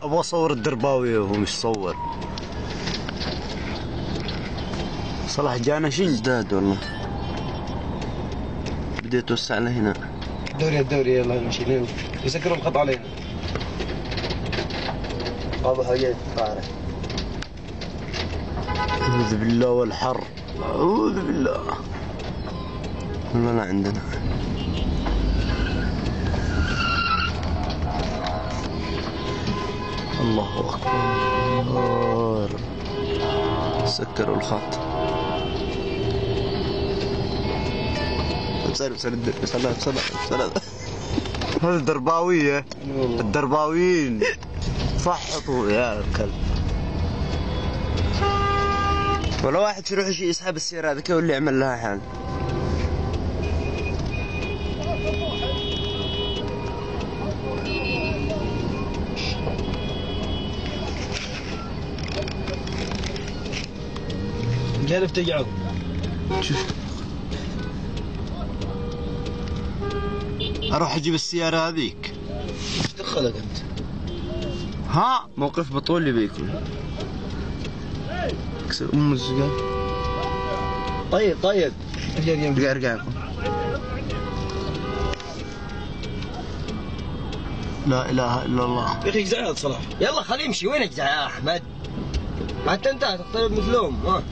ابغى اصور الدرباوي وهو مش صور. صلاح جانا شنج ازداد والله. بديت اوسع له هنا. الدوري يلا نمشي يسكروا الخط علينا. ابو حجاج طارق. اعوذ بالله والحر، اعوذ بالله. والله لا عندنا. الله اكبر. سكروا الخط. بسلام. هذا درباوية. الدرباويين فحطوا يا الكلب. ولا واحد يروح يسحب السيارة هذاك هو اللي يعمل لها حال. جالف تقعد. شوف اروح اجيب السيارة هذيك. ايش دخلك انت؟ ها موقف بطولي بيكون. اكسر ام الزقاق. طيب ارجع. لا اله الا الله. يا اخي اجزع صلاح. يلا خليه يمشي. وين اجزع يا احمد؟ حتى انت تقترب مثلهم. ها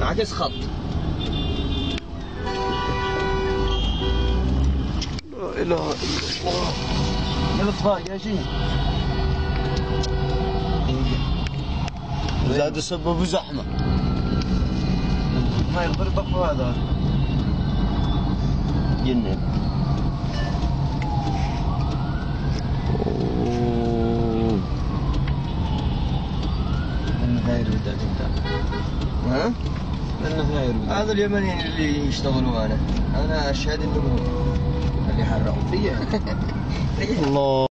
عكس خط. لا اله الا الله. يلا اطفاء يا شيخ. زاد سببوا زحمة. ما يقدر يطفوا هذا. جنن. من غير وداد انت. ها؟ من غير وداد. هذا اليمنيين اللي يشتغلوا انا اشهد انهم اللي حرقوا فيا. الله.